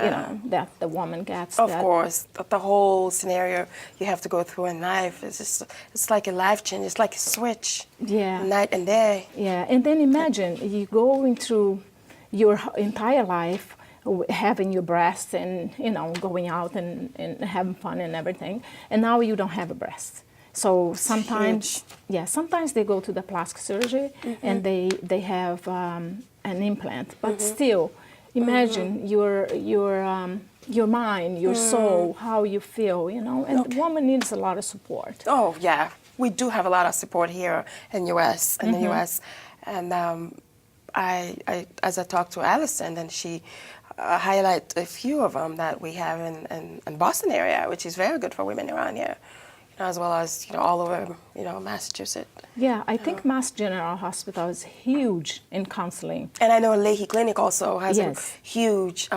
you know, that the woman gets. Of course, the whole scenario you have to go through in life is just, it's like a life change. It's like a switch. Yeah. Night and day. Yeah, and then imagine you going through your entire life having your breasts and, you know, going out and having fun and everything, and now you don't have a breast. So sometimes, sometimes they go to the plastic surgery and they have an implant, but still, imagine your mind, your soul, how you feel, you know, and the woman needs a lot of support. Oh, yeah. We do have a lot of support here in US, in the US. And as I talked to Allison, and she highlight a few of them that we have in Boston area, which is very good for women around here, you know, as well as, you know, all over, you know, Massachusetts. Yeah, I think Mass General Hospital is huge in counseling. And I know Leahy Clinic also has a Yes. huge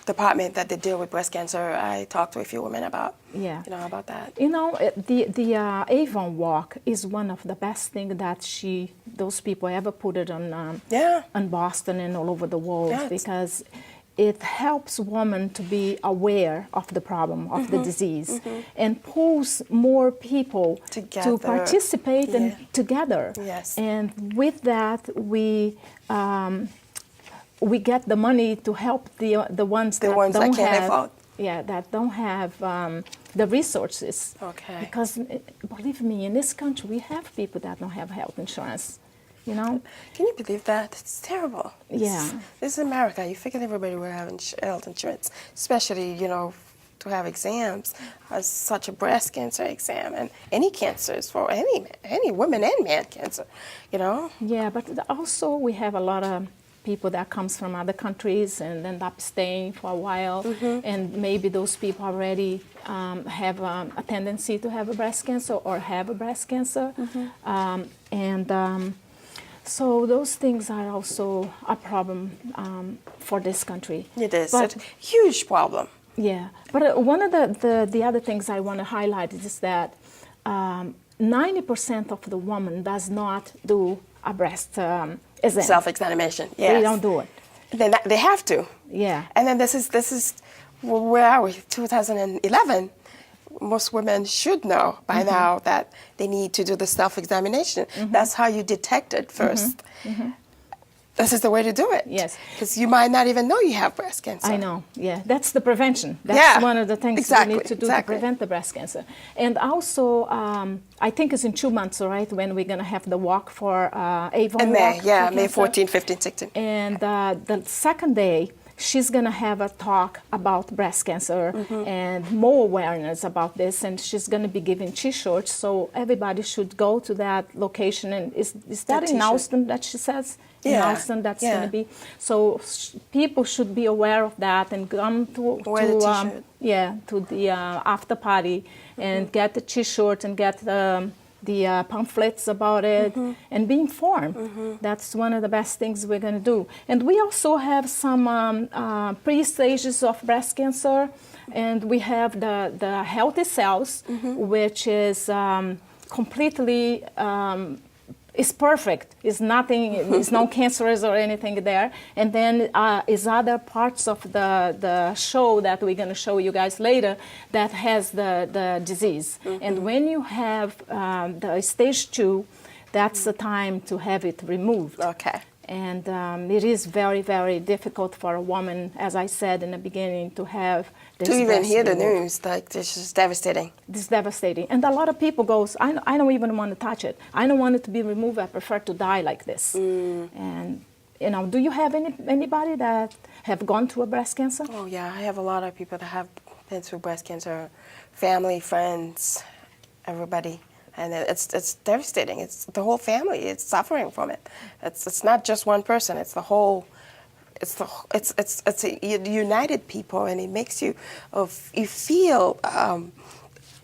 department that they deal with breast cancer. I talked to a few women about, you know, about that. You know, the Avon Walk is one of the best things that those people ever put it on Boston and all over the world, because it helps women to be aware of the problem, of the disease, and pulls more people to participate and together. Yes. And with that, we get the money to help the ones that don't have, that don't have the resources. Okay. Because believe me, in this country we have people that don't have health insurance. You know? Can you believe that? It's terrible. Yeah. This is America. You figure everybody will have health insurance, especially, you know, to have exams, such a breast cancer exam, and any cancers for any woman and man cancer, you know? Yeah, but also we have a lot of people that comes from other countries and end up staying for a while, and maybe those people already have a tendency to have a breast cancer or have a breast cancer, so those things are also a problem for this country. It is. It's a huge problem. Yeah, but one of the other things I want to highlight is that 90% of the woman does not do a breast exam. Self-examination, yes. They don't do it. They have to. Yeah. And then this is where are we? 2011. Most women should know by now that they need to do the self-examination. That's how you detect it first. This is the way to do it. Yes. Because you might not even know you have breast cancer. I know, yeah. That's the prevention. That's one of the things we need to do to prevent the breast cancer. And also, I think it's in 2 months, right, when we're going to have the walk for Avon in Walk. May, May 14, 15, 16. And the second day, she's going to have a talk about breast cancer and more awareness about this, and she's going to be giving T-shirts, so everybody should go to that location. And is that in Austin that she says? In Austin, that's going to be. So people should be aware of that and come to the after party and get the T-shirt and get the pamphlets about it and be informed. That's one of the best things we're going to do. And we also have some pre-stages of breast cancer, and we have the healthy cells, which is completely it's perfect. It's nothing. It's no cancerous or anything there. And then is other parts of the show that we're going to show you guys later that has the disease. And when you have the stage 2, that's the time to have it removed. Okay. And it is very, very difficult for a woman, as I said in the beginning, to have this. To even hear the news, like, this is devastating. It's devastating. And a lot of people goes, I don't even want to touch it. I don't want it to be removed. I prefer to die like this. And, you know, do you have anybody that have gone through a breast cancer? Oh, yeah. I have a lot of people that have been through breast cancer, family, friends, everybody. And it's devastating. It's the whole family. It's suffering from it. It's not just one person. It's the whole. It's a united people, and it makes you feel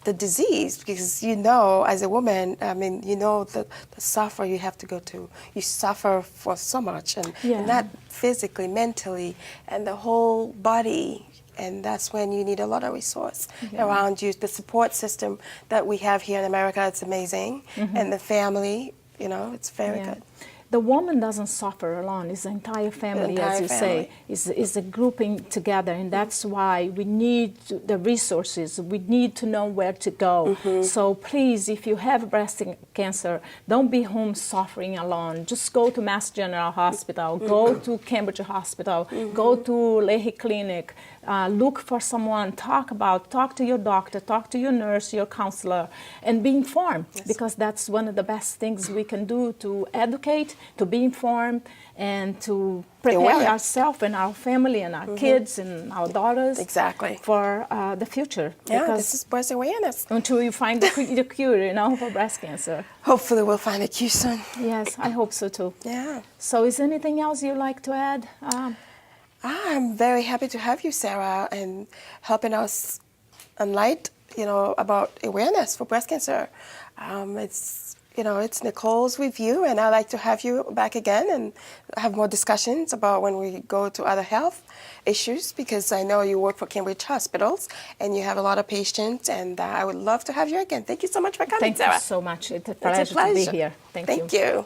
the disease, because you know, as a woman, I mean, you know the suffer you have to go to. You suffer for so much, and not physically, mentally, and the whole body. And that's when you need a lot of resource around you. The support system that we have here in America, it's amazing. And the family, you know, it's very good. the woman doesn't suffer alone. It's the entire family, entire as you say. It's a grouping together, and that's why we need the resources. We need to know where to go. So please, if you have breast cancer, don't be home suffering alone. Just go to Mass General Hospital, go to Cambridge Hospital, go to Leahy Clinic. Look for someone, talk to your doctor, talk to your nurse, your counselor, and be informed, because that's one of the best things we can do to educate, to be informed, and to prepare ourselves and our family and our kids and our daughters for the future. Yeah, this is breast awareness. Until you find the cure, for breast cancer. Hopefully we'll find a cure soon. Yes, I hope so too. Yeah. So is there anything else you'd like to add? I'm very happy to have you, Sarah, and helping us enlighten, about awareness for breast cancer. It's Nicole's review, and I'd like to have you back again and have more discussions about when we go to other health issues, because I know you work for Cambridge Hospitals and you have a lot of patients, and I would love to have you again. Thank you so much for coming, Sarah. Thank you so much. It's a pleasure to be here. Thank you. Thank you.